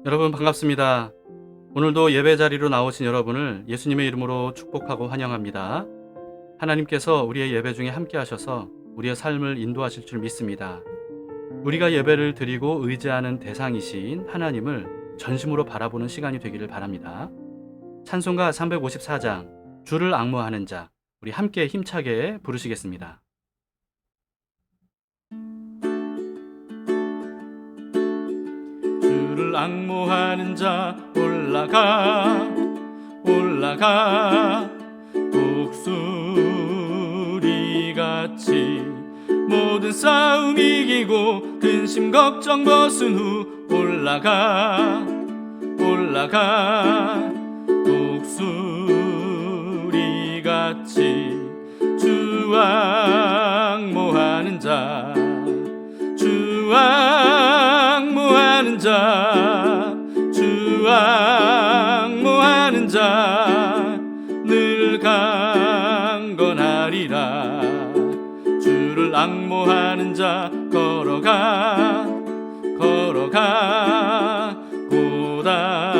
여러분 반갑습니다. 오늘도 예배 자리로 나오신 여러분을 예수님의 이름으로 축복하고 환영합니다. 하나님께서 우리의 예배 중에 함께 하셔서 우리의 삶을 인도하실 줄 믿습니다. 우리가 예배를 드리고 의지하는 대상이신 하나님을 전심으로 바라보는 시간이 되기를 바랍니다. 찬송가 354장 주를 앙모하는 자, 우리 함께 힘차게 부르시겠습니다. 주를 앙모하는 자 올라가 독수리같이 모든 싸움 이기고 근심 걱정 벗은 후 올라가 독수리같이 주 앙모하는 자 주 앙모하는 자 늘 강건하리라. 주를 앙모하는 자 걸어가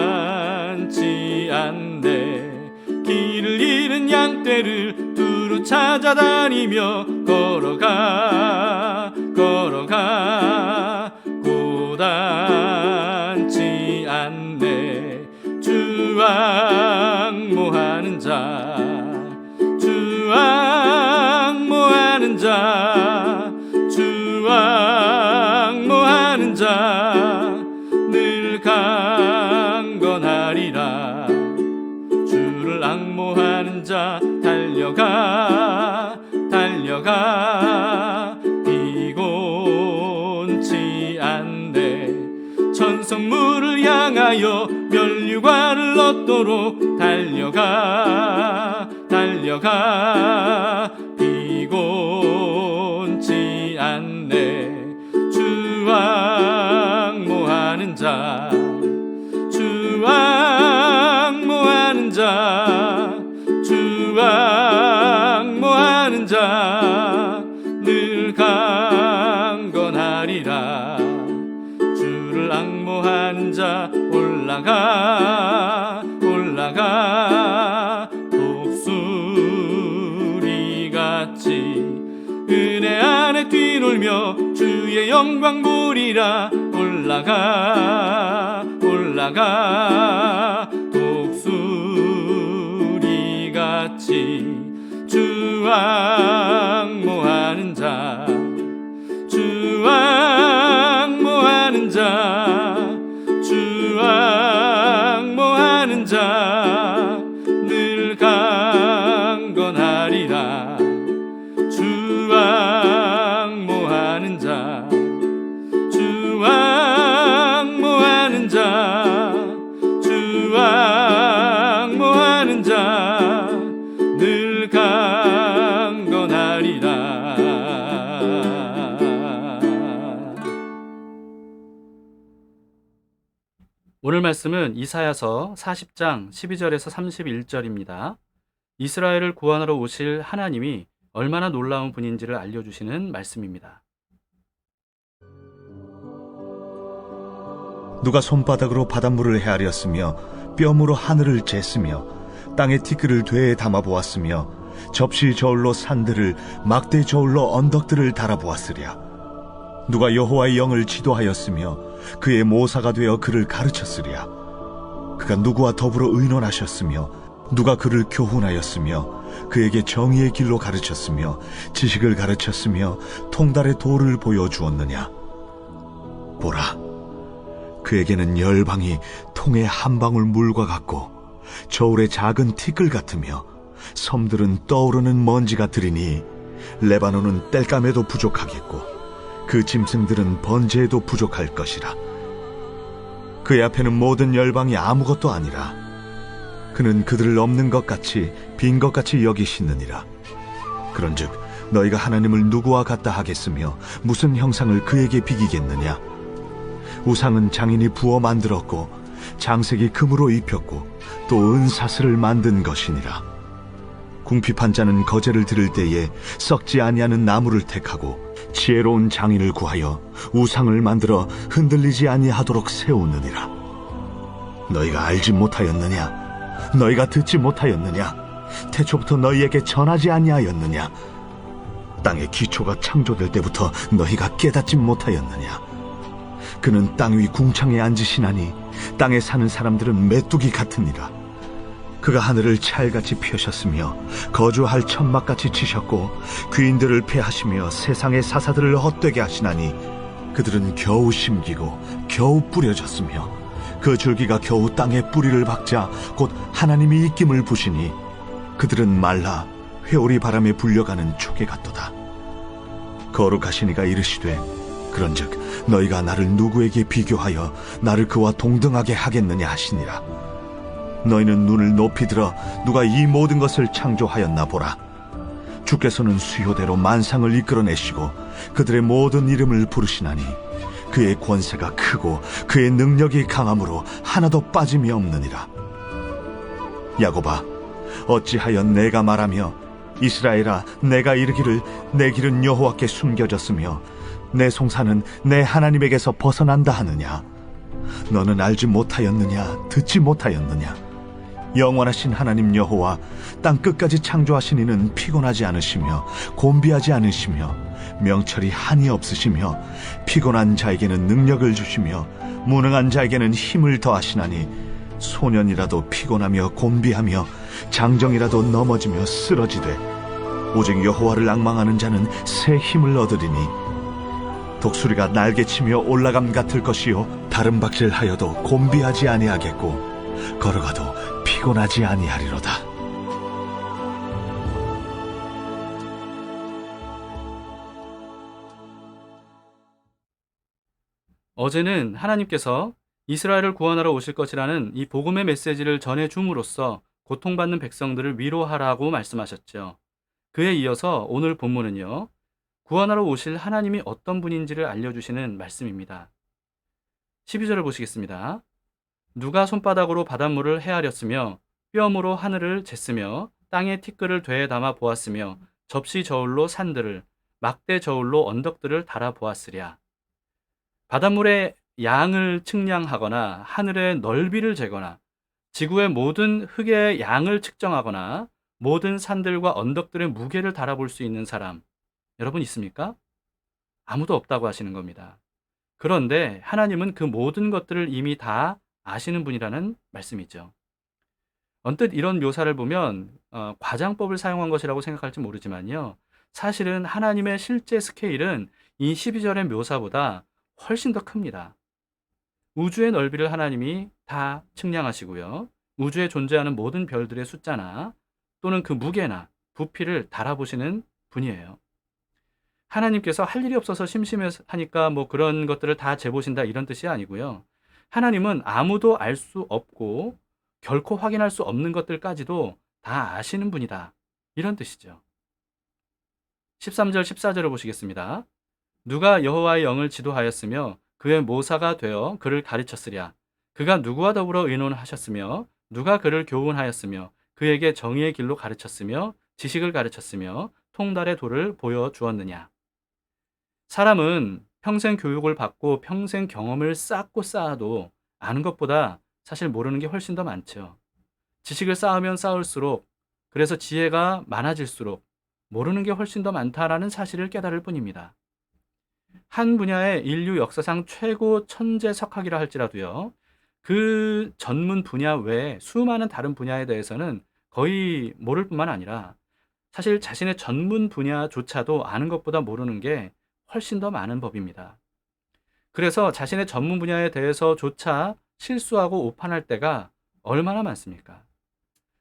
고단치 않네. 길을 잃은 양떼를 두루 찾아다니며 걸어가 고단치 않네. 주 앙모하는 자 늘 강건하리라. 주를 앙모하는 자 달려가 비곤치 않네. 천성물을 향하여 면류관을 얻도록 달려가 비곤치 않네. 주 앙모하는 자 늘 강건하리라. 주를 앙모하는 자 올라가 독수리같이 은혜 안에 뛰놀며 주의 영광 보리라. 올라가 독수리같이 주 앙모하는 자 늘 강건하리라. 주 앙모하는 자 늘 강건하리라. 오늘 말씀은 이사야서 40장 12절에서 31절입니다. 이스라엘을 구원하러 오실 하나님이 얼마나 놀라운 분인지를 알려주시는 말씀입니다. 누가 손바닥으로 바닷물을 헤아렸으며 뼘으로 하늘을 쟀으며 땅의 티끌을 되에 담아보았으며 접시 저울로 산들을 막대 저울로 언덕들을 달아보았으랴. 누가 여호와의 영을 지도하였으며 그의 모사가 되어 그를 가르쳤으랴. 그가 누구와 더불어 의논하셨으며 누가 그를 교훈하였으며 그에게 정의의 길로 가르쳤으며 지식을 가르쳤으며 통달의 도를 보여주었느냐. 보라, 그에게는 열방이 통의 한 방울 물과 같고 저울의 작은 티끌 같으며 섬들은 떠오르는 먼지 같으리니 레바논은 땔감에도 부족하겠고 그 짐승들은 번제에도 부족할 것이라. 그의 앞에는 모든 열방이 아무것도 아니라 그는 그들을 없는 것 같이 빈 것 같이 여기시느니라. 그런즉 너희가 하나님을 누구와 같다 하겠으며 무슨 형상을 그에게 비기겠느냐. 우상은 장인이 부어 만들었고 장색이 금으로 입혔고 또 은사슬을 만든 것이니라. 궁핍한 자는 거제를 들을 때에 썩지 아니하는 나무를 택하고 지혜로운 장인을 구하여 우상을 만들어 흔들리지 아니하도록 세우느니라. 너희가 알지 못하였느냐? 너희가 듣지 못하였느냐? 태초부터 너희에게 전하지 아니하였느냐? 땅의 기초가 창조될 때부터 너희가 깨닫지 못하였느냐? 그는 땅 위 궁창에 앉으시나니 땅에 사는 사람들은 메뚜기 같으니라. 그가 하늘을 찰같이 펴셨으며 거주할 천막같이 치셨고 귀인들을 패하시며 세상의 사사들을 헛되게 하시나니 그들은 겨우 심기고 겨우 뿌려졌으며 그 줄기가 겨우 땅에 뿌리를 박자 곧 하나님이 입김을 부시니 그들은 말라 회오리 바람에 불려가는 초계 같도다. 거룩하시니가 이르시되 그런즉 너희가 나를 누구에게 비교하여 나를 그와 동등하게 하겠느냐 하시니라. 너희는 눈을 높이 들어 누가 이 모든 것을 창조하였나 보라. 주께서는 수요대로 만상을 이끌어내시고 그들의 모든 이름을 부르시나니 그의 권세가 크고 그의 능력이 강함으로 하나도 빠짐이 없느니라. 야곱아, 어찌하여 내가 말하며 이스라엘아, 내가 이르기를 내 길은 여호와께 숨겨졌으며 내 송사는 내 하나님에게서 벗어난다 하느냐? 너는 알지 못하였느냐? 듣지 못하였느냐? 영원하신 하나님 여호와 땅 끝까지 창조하신 이는 피곤하지 않으시며 곤비하지 않으시며 명철이 한이 없으시며 피곤한 자에게는 능력을 주시며 무능한 자에게는 힘을 더하시나니 소년이라도 피곤하며 곤비하며 장정이라도 넘어지며 쓰러지되 오직 여호와를 앙망하는 자는 새 힘을 얻으리니 독수리가 날개치며 올라감 같을 것이요 다른 박질하여도 곤비하지 아니하겠고 걸어가도 피곤하지 아니하리로다. 어제는 하나님께서 이스라엘을 구원하러 오실 것이라는 이 복음의 메시지를 전해줌으로써 고통받는 백성들을 위로하라고 말씀하셨죠. 그에 이어서 오늘 본문은요, 구원하러 오실 하나님이 어떤 분인지를 알려주시는 말씀입니다. 12절을 보시겠습니다. 누가 손바닥으로 바닷물을 헤아렸으며 뼘으로 하늘을 쟀으며 땅에 티끌을 되에 담아 보았으며 접시 저울로 산들을 막대 저울로 언덕들을 달아 보았으랴. 바닷물의 양을 측량하거나 하늘의 넓이를 재거나 지구의 모든 흙의 양을 측정하거나 모든 산들과 언덕들의 무게를 달아볼 수 있는 사람, 여러분 있습니까? 아무도 없다고 하시는 겁니다. 그런데 하나님은 그 모든 것들을 이미 다 아시는 분이라는 말씀이죠. 언뜻 이런 묘사를 보면 과장법을 사용한 것이라고 생각할지 모르지만요. 사실은 하나님의 실제 스케일은 이 12절의 묘사보다 훨씬 더 큽니다. 우주의 넓이를 하나님이 다 측량하시고요. 우주에 존재하는 모든 별들의 숫자나 또는 그 무게나 부피를 달아보시는 분이에요. 하나님께서 할 일이 없어서 심심하니까 뭐 그런 것들을 다 재보신다 이런 뜻이 아니고요. 하나님은 아무도 알 수 없고 결코 확인할 수 없는 것들까지도 다 아시는 분이다. 이런 뜻이죠. 13절, 14절을 보시겠습니다. 누가 여호와의 영을 지도하였으며 그의 모사가 되어 그를 가르쳤으랴. 그가 누구와 더불어 의논하셨으며 누가 그를 교훈하였으며 그에게 정의의 길로 가르쳤으며 지식을 가르쳤으며 통달의 도를 보여주었느냐. 사람은 평생 교육을 받고 평생 경험을 쌓고 쌓아도 아는 것보다 사실 모르는 게 훨씬 더 많죠. 지식을 쌓으면 쌓을수록, 그래서 지혜가 많아질수록 모르는 게 훨씬 더 많다라는 사실을 깨달을 뿐입니다. 한 분야의 인류 역사상 최고 천재 석학이라 할지라도요, 그 전문 분야 외에 수많은 다른 분야에 대해서는 거의 모를 뿐만 아니라 사실 자신의 전문 분야조차도 아는 것보다 모르는 게 훨씬 더 많은 법입니다. 그래서 자신의 전문 분야에 대해서조차 실수하고 오판할 때가 얼마나 많습니까?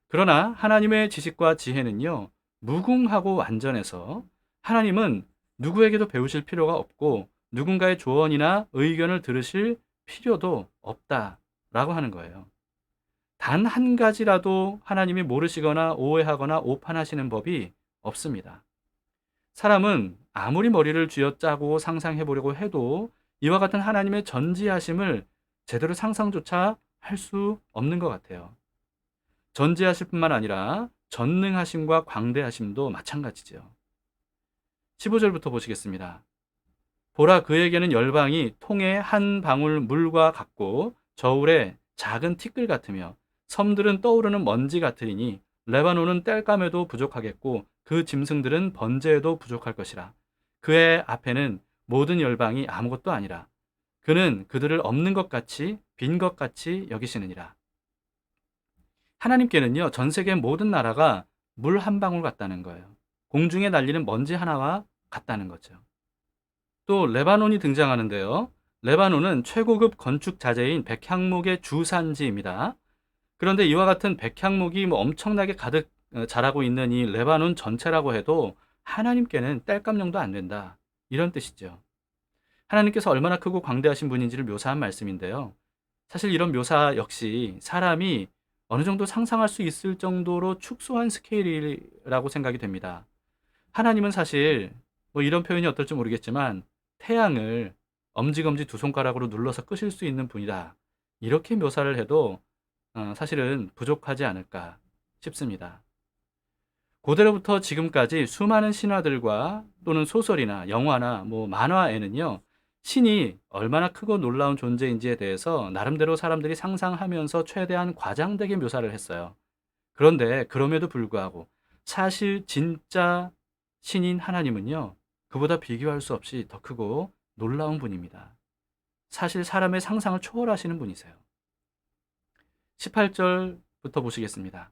그러나 하나님의 지식과 지혜는요, 무궁하고 완전해서 하나님은 누구에게도 배우실 필요가 없고 누군가의 조언이나 의견을 들으실 필요도 없다라고 하는 거예요. 단 한 가지라도 하나님이 모르시거나 오해하거나 오판하시는 법이 없습니다. 사람은 아무리 머리를 쥐어짜고 상상해 보려고 해도 이와 같은 하나님의 전지하심을 제대로 상상조차 할 수 없는 것 같아요. 전지하실 뿐만 아니라 전능하심과 광대하심도 마찬가지죠. 15절부터 보시겠습니다. 보라, 그에게는 열방이 통에 한 방울 물과 같고 저울에 작은 티끌 같으며 섬들은 떠오르는 먼지 같으리니 레바논은 땔감에도 부족하겠고 그 짐승들은 번제에도 부족할 것이라. 그의 앞에는 모든 열방이 아무것도 아니라 그는 그들을 없는 것 같이 빈 것 같이 여기시느니라. 하나님께는요, 전 세계 모든 나라가 물 한 방울 같다는 거예요. 공중에 날리는 먼지 하나와 같다는 거죠. 또 레바논이 등장하는데요. 레바논은 최고급 건축 자재인 백향목의 주산지입니다. 그런데 이와 같은 백향목이 엄청나게 가득 자라고 있는 이 레바논 전체라고 해도 하나님께는 땔감령도 안 된다. 이런 뜻이죠. 하나님께서 얼마나 크고 광대하신 분인지를 묘사한 말씀인데요. 사실 이런 묘사 역시 사람이 어느 정도 상상할 수 있을 정도로 축소한 스케일이라고 생각이 됩니다. 하나님은 사실 이런 표현이 어떨지 모르겠지만 태양을 엄지검지 두 손가락으로 눌러서 끄실 수 있는 분이다. 이렇게 묘사를 해도 사실은 부족하지 않을까 싶습니다. 고대로부터 지금까지 수많은 신화들과 또는 소설이나 영화나 만화에는요, 신이 얼마나 크고 놀라운 존재인지에 대해서 나름대로 사람들이 상상하면서 최대한 과장되게 묘사를 했어요. 그런데 그럼에도 불구하고 사실 진짜 신인 하나님은요, 그보다 비교할 수 없이 더 크고 놀라운 분입니다. 사실 사람의 상상을 초월하시는 분이세요. 18절부터 보시겠습니다.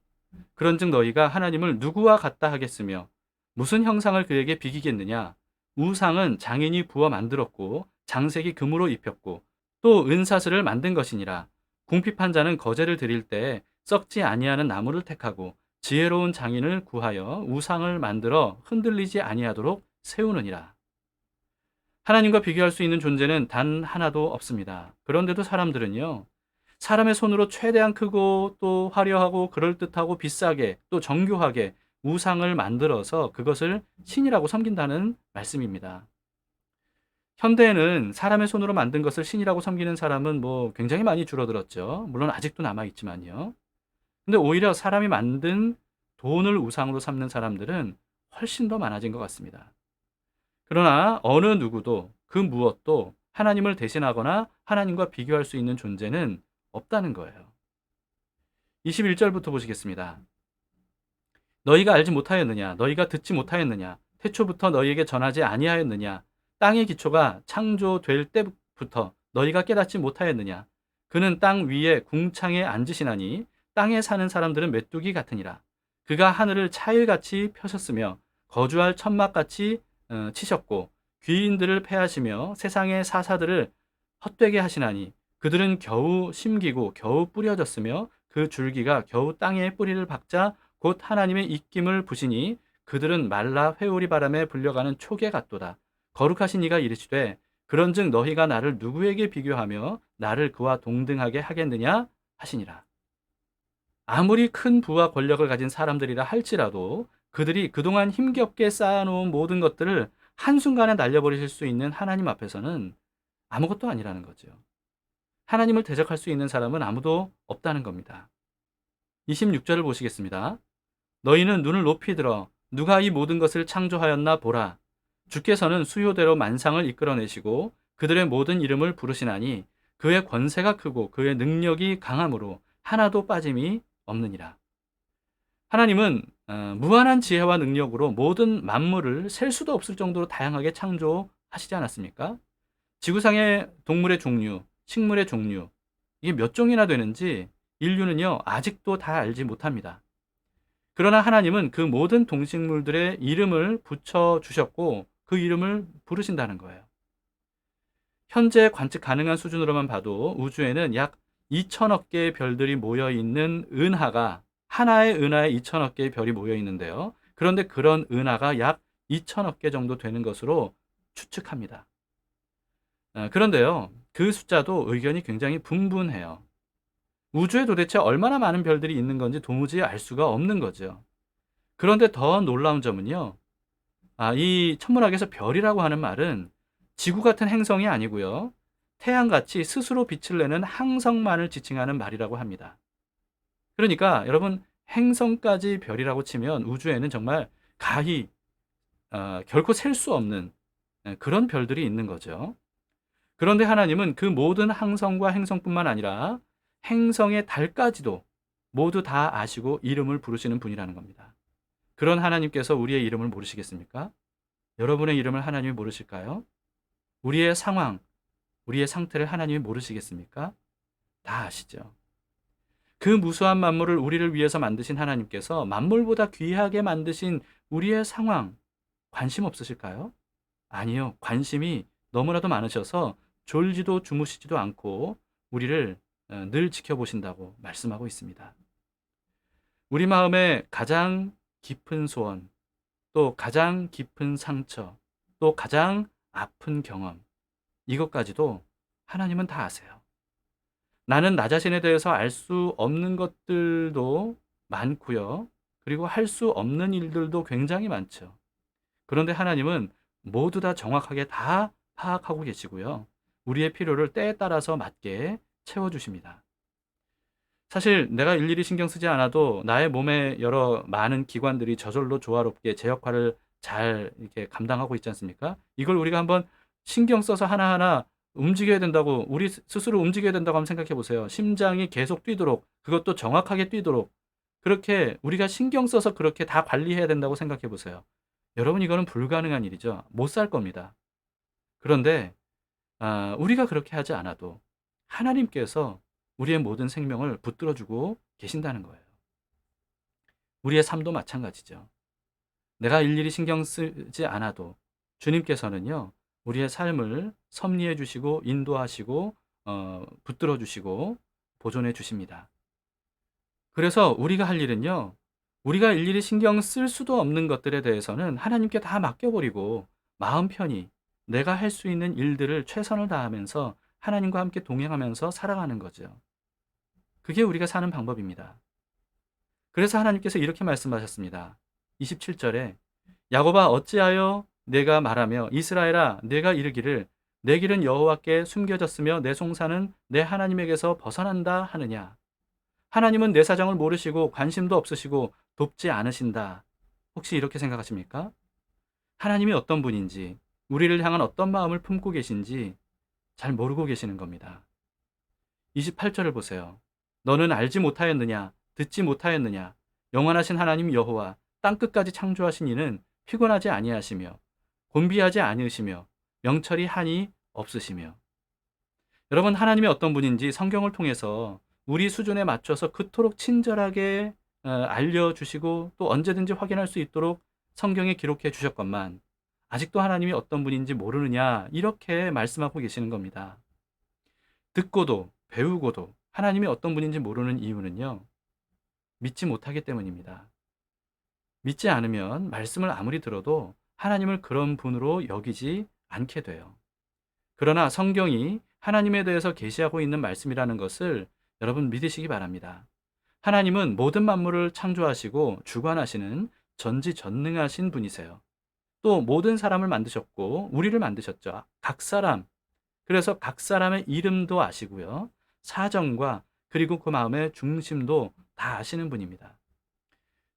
그런즉 너희가 하나님을 누구와 같다 하겠으며 무슨 형상을 그에게 비기겠느냐? 우상은 장인이 부어 만들었고 장색이 금으로 입혔고 또 은사슬을 만든 것이니라. 궁핍한 자는 거제를 드릴 때 썩지 아니하는 나무를 택하고 지혜로운 장인을 구하여 우상을 만들어 흔들리지 아니하도록 세우느니라. 하나님과 비교할 수 있는 존재는 단 하나도 없습니다. 그런데도 사람들은요, 사람의 손으로 최대한 크고 또 화려하고 그럴듯하고 비싸게 또 정교하게 우상을 만들어서 그것을 신이라고 섬긴다는 말씀입니다. 현대에는 사람의 손으로 만든 것을 신이라고 섬기는 사람은 굉장히 많이 줄어들었죠. 물론 아직도 남아있지만요. 근데 오히려 사람이 만든 돈을 우상으로 삼는 사람들은 훨씬 더 많아진 것 같습니다. 그러나 어느 누구도 그 무엇도 하나님을 대신하거나 하나님과 비교할 수 있는 존재는 없다는 거예요. 21절부터 보시겠습니다. 너희가 알지 못하였느냐? 너희가 듣지 못하였느냐? 태초부터 너희에게 전하지 아니하였느냐? 땅의 기초가 창조될 때부터 너희가 깨닫지 못하였느냐? 그는 땅 위에 궁창에 앉으시나니 땅에 사는 사람들은 메뚜기 같으니라. 그가 하늘을 차일같이 펴셨으며 거주할 천막같이 치셨고 귀인들을 패하시며 세상의 사사들을 헛되게 하시나니 그들은 겨우 심기고 겨우 뿌려졌으며 그 줄기가 겨우 땅에 뿌리를 박자 곧 하나님의 입김을 부시니 그들은 말라 회오리 바람에 불려가는 초계 같도다. 거룩하신 이가 이르시되 그런즉 너희가 나를 누구에게 비교하며 나를 그와 동등하게 하겠느냐 하시니라. 아무리 큰 부와 권력을 가진 사람들이라 할지라도 그들이 그동안 힘겹게 쌓아놓은 모든 것들을 한순간에 날려버리실 수 있는 하나님 앞에서는 아무것도 아니라는 거죠. 하나님을 대적할 수 있는 사람은 아무도 없다는 겁니다. 26절을 보시겠습니다. 너희는 눈을 높이 들어 누가 이 모든 것을 창조하였나 보라. 주께서는 수요대로 만상을 이끌어내시고 그들의 모든 이름을 부르시나니 그의 권세가 크고 그의 능력이 강함으로 하나도 빠짐이 없느니라. 하나님은 무한한 지혜와 능력으로 모든 만물을 셀 수도 없을 정도로 다양하게 창조하시지 않았습니까? 지구상의 동물의 종류, 식물의 종류, 이게 몇 종이나 되는지 인류는요, 아직도 다 알지 못합니다. 그러나 하나님은 그 모든 동식물들의 이름을 붙여주셨고 그 이름을 부르신다는 거예요. 현재 관측 가능한 수준으로만 봐도 우주에는 약 2천억 개의 별들이 모여있는 은하가 하나의 은하에 2천억 개의 별이 모여 있는데요. 그런데 그런 은하가 약 2천억 개 정도 되는 것으로 추측합니다. 그런데요, 그 숫자도 의견이 굉장히 분분해요. 우주에 도대체 얼마나 많은 별들이 있는 건지 도무지 알 수가 없는 거죠. 그런데 더 놀라운 점은요, 이 천문학에서 별이라고 하는 말은 지구 같은 행성이 아니고요, 태양같이 스스로 빛을 내는 항성만을 지칭하는 말이라고 합니다. 그러니까 여러분, 행성까지 별이라고 치면 우주에는 정말 가히 결코 셀 수 없는 그런 별들이 있는 거죠. 그런데 하나님은 그 모든 항성과 행성뿐만 아니라 행성의 달까지도 모두 다 아시고 이름을 부르시는 분이라는 겁니다. 그런 하나님께서 우리의 이름을 모르시겠습니까? 여러분의 이름을 하나님이 모르실까요? 우리의 상황, 우리의 상태를 하나님이 모르시겠습니까? 다 아시죠. 그 무수한 만물을 우리를 위해서 만드신 하나님께서 만물보다 귀하게 만드신 우리의 상황 관심 없으실까요? 아니요. 관심이 너무나도 많으셔서 졸지도 주무시지도 않고 우리를 늘 지켜보신다고 말씀하고 있습니다. 우리 마음에 가장 깊은 소원, 또 가장 깊은 상처, 또 가장 아픈 경험, 이것까지도 하나님은 다 아세요. 나는 나 자신에 대해서 알 수 없는 것들도 많고요. 그리고 할 수 없는 일들도 굉장히 많죠. 그런데 하나님은 모두 다 정확하게 다 파악하고 계시고요. 우리의 필요를 때에 따라서 맞게 채워주십니다. 사실 내가 일일이 신경 쓰지 않아도 나의 몸의 여러 많은 기관들이 저절로 조화롭게 제 역할을 잘 이렇게 감당하고 있지 않습니까? 이걸 우리가 한번 신경 써서 하나하나 움직여야 된다고, 우리 스스로 움직여야 된다고 한번 생각해 보세요. 심장이 계속 뛰도록, 그것도 정확하게 뛰도록, 그렇게 우리가 신경 써서 그렇게 다 관리해야 된다고 생각해 보세요. 여러분, 이거는 불가능한 일이죠. 못 살 겁니다. 그런데 우리가 그렇게 하지 않아도 하나님께서 우리의 모든 생명을 붙들어주고 계신다는 거예요. 우리의 삶도 마찬가지죠. 내가 일일이 신경 쓰지 않아도 주님께서는요, 우리의 삶을 섭리해 주시고 인도하시고 붙들어 주시고 보존해 주십니다. 그래서 우리가 할 일은요, 우리가 일일이 신경 쓸 수도 없는 것들에 대해서는 하나님께 다 맡겨버리고 마음 편히 내가 할 수 있는 일들을 최선을 다하면서 하나님과 함께 동행하면서 살아가는 거죠. 그게 우리가 사는 방법입니다. 그래서 하나님께서 이렇게 말씀하셨습니다. 27절에 야곱아 어찌하여 내가 말하며 이스라엘아 내가 이르기를 내 길은 여호와께 숨겨졌으며 내 송사는 내 하나님에게서 벗어난다 하느냐. 하나님은 내 사정을 모르시고 관심도 없으시고 돕지 않으신다. 혹시 이렇게 생각하십니까? 하나님이 어떤 분인지, 우리를 향한 어떤 마음을 품고 계신지 잘 모르고 계시는 겁니다. 28절을 보세요. 너는 알지 못하였느냐? 듣지 못하였느냐? 영원하신 하나님 여호와 땅끝까지 창조하신 이는 피곤하지 아니하시며 곤비하지 아니으시며 명철이 한이 없으시며. 여러분, 하나님이 어떤 분인지 성경을 통해서 우리 수준에 맞춰서 그토록 친절하게 알려주시고 또 언제든지 확인할 수 있도록 성경에 기록해 주셨건만 아직도 하나님이 어떤 분인지 모르느냐, 이렇게 말씀하고 계시는 겁니다. 듣고도 배우고도 하나님이 어떤 분인지 모르는 이유는요, 믿지 못하기 때문입니다. 믿지 않으면 말씀을 아무리 들어도 하나님을 그런 분으로 여기지 않게 돼요. 그러나 성경이 하나님에 대해서 계시하고 있는 말씀이라는 것을 여러분 믿으시기 바랍니다. 하나님은 모든 만물을 창조하시고 주관하시는 전지전능하신 분이세요. 또 모든 사람을 만드셨고 우리를 만드셨죠. 각 사람, 그래서 각 사람의 이름도 아시고요. 사정과 그리고 그 마음의 중심도 다 아시는 분입니다.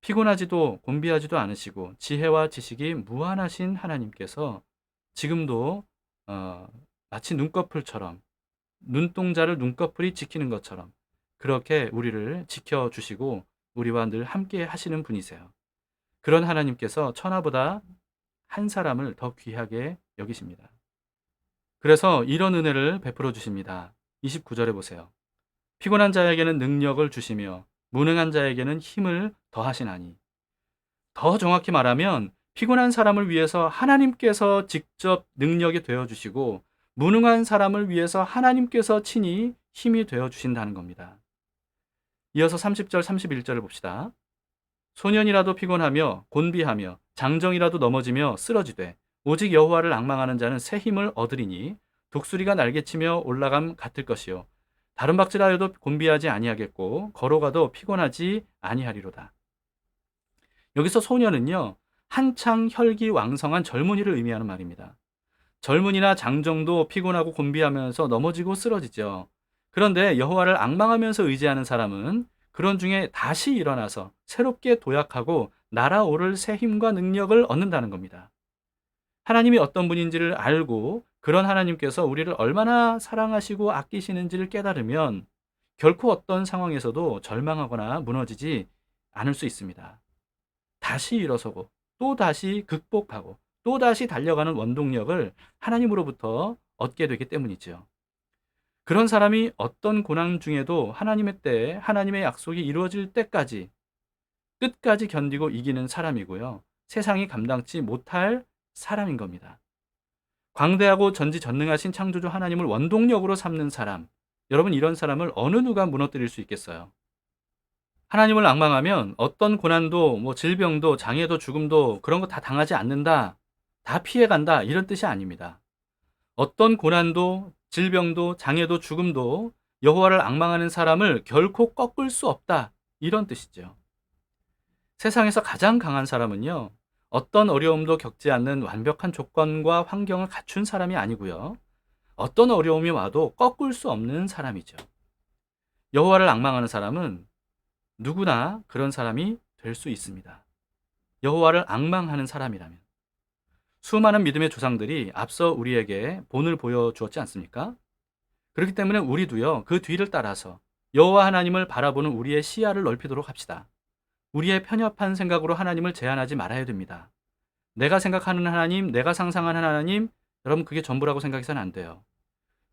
피곤하지도 곤비하지도 않으시고 지혜와 지식이 무한하신 하나님께서 지금도 마치 눈꺼풀처럼, 눈동자를 눈꺼풀이 지키는 것처럼 그렇게 우리를 지켜주시고 우리와 늘 함께 하시는 분이세요. 그런 하나님께서 천하보다 한 사람을 더 귀하게 여기십니다. 그래서 이런 은혜를 베풀어 주십니다. 29절에 보세요. 피곤한 자에게는 능력을 주시며 무능한 자에게는 힘을 더하시나니. 더 정확히 말하면 피곤한 사람을 위해서 하나님께서 직접 능력이 되어주시고 무능한 사람을 위해서 하나님께서 친히 힘이 되어주신다는 겁니다. 이어서 30절 31절을 봅시다. 소년이라도 피곤하며 곤비하며 장정이라도 넘어지며 쓰러지되 오직 여호와를 앙망하는 자는 새 힘을 얻으리니 독수리가 날개치며 올라감 같을 것이요 다른 박질하여도 곤비하지 아니하겠고 걸어가도 피곤하지 아니하리로다. 여기서 소년은요, 한창 혈기왕성한 젊은이를 의미하는 말입니다. 젊은이나 장정도 피곤하고 곤비하면서 넘어지고 쓰러지죠. 그런데 여호와를 앙망하면서 의지하는 사람은 그런 중에 다시 일어나서 새롭게 도약하고 날아오를 새 힘과 능력을 얻는다는 겁니다. 하나님이 어떤 분인지를 알고 그런 하나님께서 우리를 얼마나 사랑하시고 아끼시는지를 깨달으면 결코 어떤 상황에서도 절망하거나 무너지지 않을 수 있습니다. 다시 일어서고 또 다시 극복하고 또 다시 달려가는 원동력을 하나님으로부터 얻게 되기 때문이죠. 그런 사람이 어떤 고난 중에도 하나님의 때에 하나님의 약속이 이루어질 때까지 끝까지 견디고 이기는 사람이고요. 세상이 감당치 못할 사람인 겁니다. 광대하고 전지전능하신 창조주 하나님을 원동력으로 삼는 사람. 여러분, 이런 사람을 어느 누가 무너뜨릴 수 있겠어요? 하나님을 앙망하면 어떤 고난도 질병도 장애도 죽음도 그런 거 다 당하지 않는다. 다 피해간다. 이런 뜻이 아닙니다. 어떤 고난도 질병도 장애도 죽음도 여호와를 앙망하는 사람을 결코 꺾을 수 없다. 이런 뜻이죠. 세상에서 가장 강한 사람은요, 어떤 어려움도 겪지 않는 완벽한 조건과 환경을 갖춘 사람이 아니고요. 어떤 어려움이 와도 꺾을 수 없는 사람이죠. 여호와를 앙망하는 사람은 누구나 그런 사람이 될 수 있습니다. 여호와를 앙망하는 사람이라면. 수많은 믿음의 조상들이 앞서 우리에게 본을 보여주었지 않습니까? 그렇기 때문에 우리도요, 그 뒤를 따라서 여호와 하나님을 바라보는 우리의 시야를 넓히도록 합시다. 우리의 편협한 생각으로 하나님을 제한하지 말아야 됩니다. 내가 생각하는 하나님, 내가 상상하는 하나님, 여러분 그게 전부라고 생각해서는 안 돼요.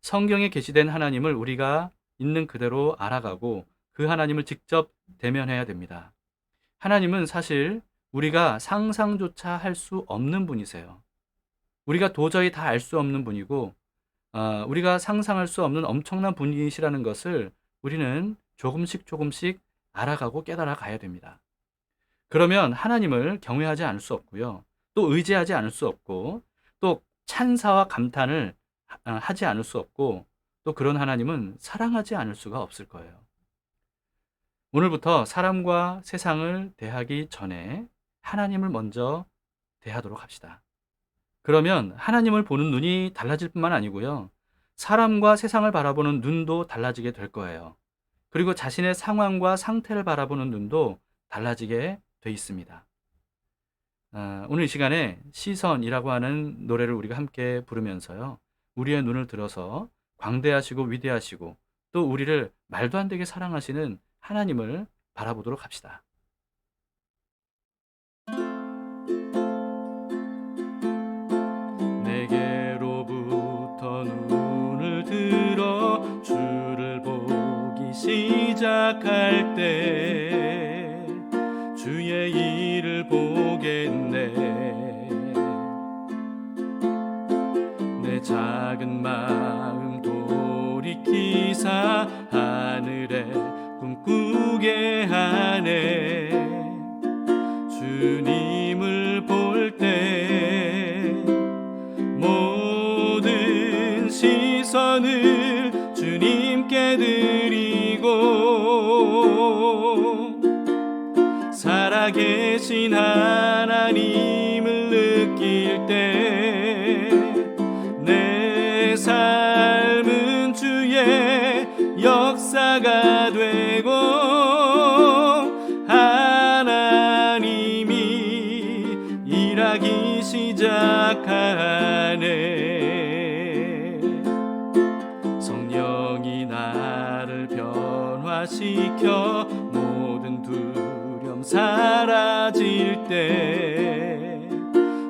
성경에 게시된 하나님을 우리가 있는 그대로 알아가고 그 하나님을 직접 대면해야 됩니다. 하나님은 사실 우리가 상상조차 할 수 없는 분이세요. 우리가 도저히 다 알 수 없는 분이고 우리가 상상할 수 없는 엄청난 분이시라는 것을 우리는 조금씩 알아가고 깨달아 가야 됩니다. 그러면 하나님을 경외하지 않을 수 없고요. 또 의지하지 않을 수 없고 또 찬사와 감탄을 하지 않을 수 없고 또 그런 하나님은 사랑하지 않을 수가 없을 거예요. 오늘부터 사람과 세상을 대하기 전에 하나님을 먼저 대하도록 합시다. 그러면 하나님을 보는 눈이 달라질 뿐만 아니고요. 사람과 세상을 바라보는 눈도 달라지게 될 거예요. 그리고 자신의 상황과 상태를 바라보는 눈도 달라지게 돼 있습니다. 오늘 이 시간에 시선이라고 하는 노래를 우리가 함께 부르면서요. 우리의 눈을 들어서 광대하시고 위대하시고 또 우리를 말도 안 되게 사랑하시는 하나님을 바라보도록 합시다. 내게로부터 눈을 들어 주를 보기 시작할 때 주의 일을 보겠네. 내 작은 마음 돌이키사 하늘에 꿈꾸게 하네. 주님을 볼 때 모든 시선을 주님께 드리고 살아계신 하나님을 느낄 때 내 삶은 주의 역사가 되고 하나님이 일하기 시작하네. 성령이 나를 변화시켜 모든 두려움 사라질 때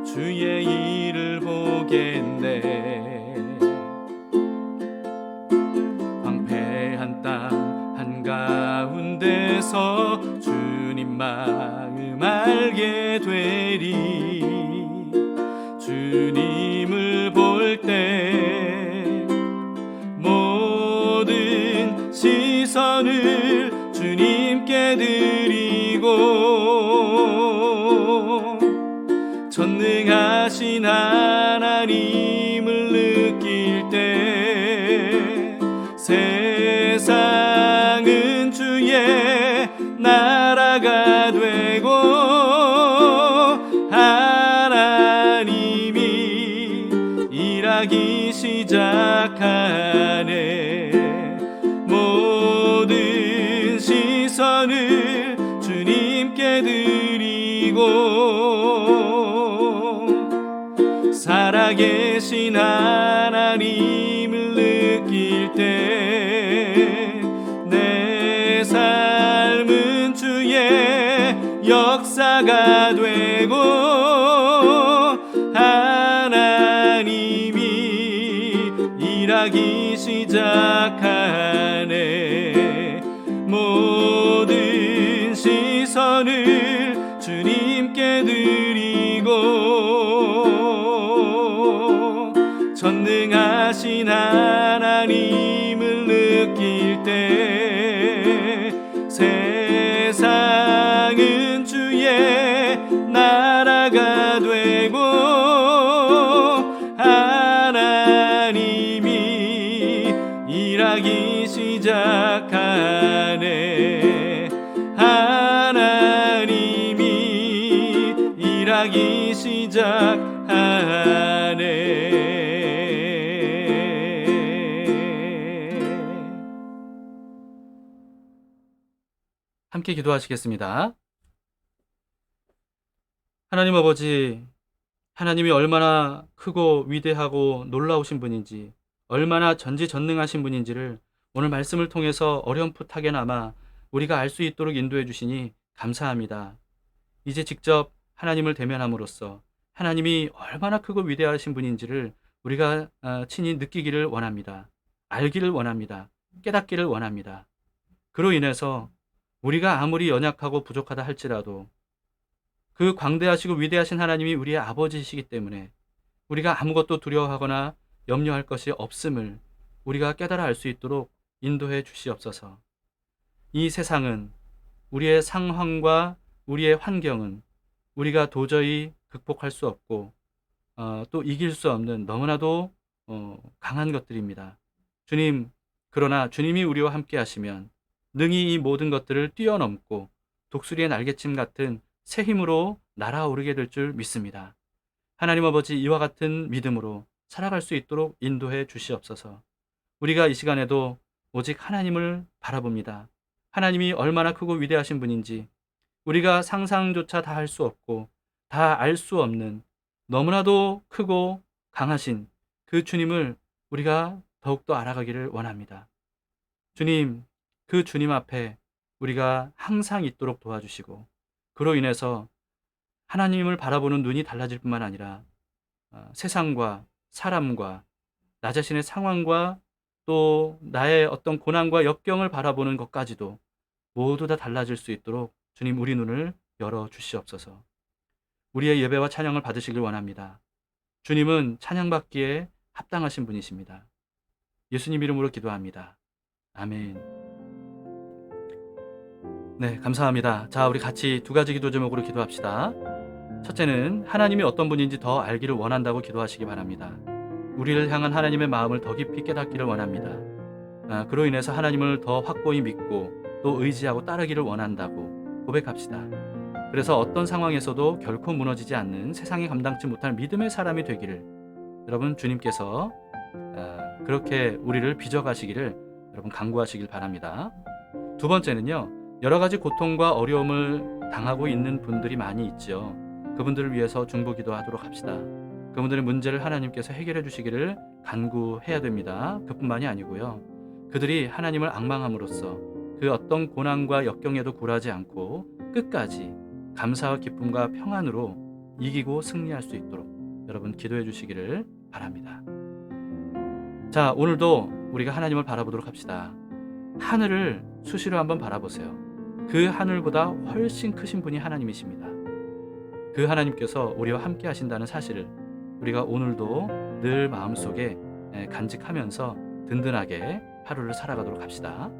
주의 일을 보겠네. 황폐한 땅 한가운데서 주님 마음 알게 되리. 주님을 볼 때 모든 시선을 주님께 드리고 전능하신 하나님을 느낄 때 세상은 주의 나라가 되고 하나님이 일하기 시작하네. 모든 시선을 주님께 드리고 하나님을 느낄 때 내 삶은 주의 역사가 되고 하나님이 일하기 시작하네. 모든 시선을 주님께 드리고 전능하신 하나님을 느낄 때 세상은 주의 나라가 되고 하나님이 일하기 시작하네. 하나님이 일하기 시작하네. 함께 기도하시겠습니다. 하나님 아버지, 하나님이 얼마나 크고 위대하고 놀라우신 분인지, 얼마나 전지전능하신 분인지를 오늘 말씀을 통해서 어렴풋하게나마 우리가 알 수 있도록 인도해 주시니 감사합니다. 이제 직접 하나님을 대면함으로써 하나님이 얼마나 크고 위대하신 분인지를 우리가 친히 느끼기를 원합니다. 알기를 원합니다. 깨닫기를 원합니다. 그로 인해서 우리가 아무리 연약하고 부족하다 할지라도 그 광대하시고 위대하신 하나님이 우리의 아버지이시기 때문에 우리가 아무것도 두려워하거나 염려할 것이 없음을 우리가 깨달아 알 수 있도록 인도해 주시옵소서. 이 세상은, 우리의 상황과 우리의 환경은 우리가 도저히 극복할 수 없고 또 이길 수 없는 너무나도 강한 것들입니다. 주님, 그러나 주님이 우리와 함께 하시면 능히 이 모든 것들을 뛰어넘고 독수리의 날개침 같은 새 힘으로 날아오르게 될 줄 믿습니다. 하나님 아버지, 이와 같은 믿음으로 살아갈 수 있도록 인도해 주시옵소서. 우리가 이 시간에도 오직 하나님을 바라봅니다. 하나님이 얼마나 크고 위대하신 분인지 우리가 상상조차 다 할 수 없고 다 알 수 없는 너무나도 크고 강하신 그 주님을 우리가 더욱더 알아가기를 원합니다. 주님, 그 주님 앞에 우리가 항상 있도록 도와주시고 그로 인해서 하나님을 바라보는 눈이 달라질 뿐만 아니라 세상과 사람과 나 자신의 상황과 또 나의 어떤 고난과 역경을 바라보는 것까지도 모두 다 달라질 수 있도록 주님, 우리 눈을 열어 주시옵소서. 우리의 예배와 찬양을 받으시길 원합니다. 주님은 찬양받기에 합당하신 분이십니다. 예수님 이름으로 기도합니다. 아멘. 네, 감사합니다. 자, 우리 같이 두 가지 기도 제목으로 기도합시다. 첫째는 하나님이 어떤 분인지 더 알기를 원한다고 기도하시기 바랍니다. 우리를 향한 하나님의 마음을 더 깊이 깨닫기를 원합니다. 그로 인해서 하나님을 더 확고히 믿고 또 의지하고 따르기를 원한다고 고백합시다. 그래서 어떤 상황에서도 결코 무너지지 않는 세상에 감당치 못할 믿음의 사람이 되기를 여러분, 주님께서 그렇게 우리를 빚어가시기를 여러분 간구하시길 바랍니다. 두 번째는요, 여러 가지 고통과 어려움을 당하고 있는 분들이 많이 있죠. 그분들을 위해서 중보기도 하도록 합시다. 그분들의 문제를 하나님께서 해결해 주시기를 간구해야 됩니다. 그뿐만이 아니고요, 그들이 하나님을 앙망함으로써 그 어떤 고난과 역경에도 굴하지 않고 끝까지 감사와 기쁨과 평안으로 이기고 승리할 수 있도록 여러분 기도해 주시기를 바랍니다. 자, 오늘도 우리가 하나님을 바라보도록 합시다. 하늘을 수시로 한번 바라보세요. 그 하늘보다 훨씬 크신 분이 하나님이십니다. 그 하나님께서 우리와 함께 하신다는 사실을 우리가 오늘도 늘 마음속에 간직하면서 든든하게 하루를 살아가도록 합시다.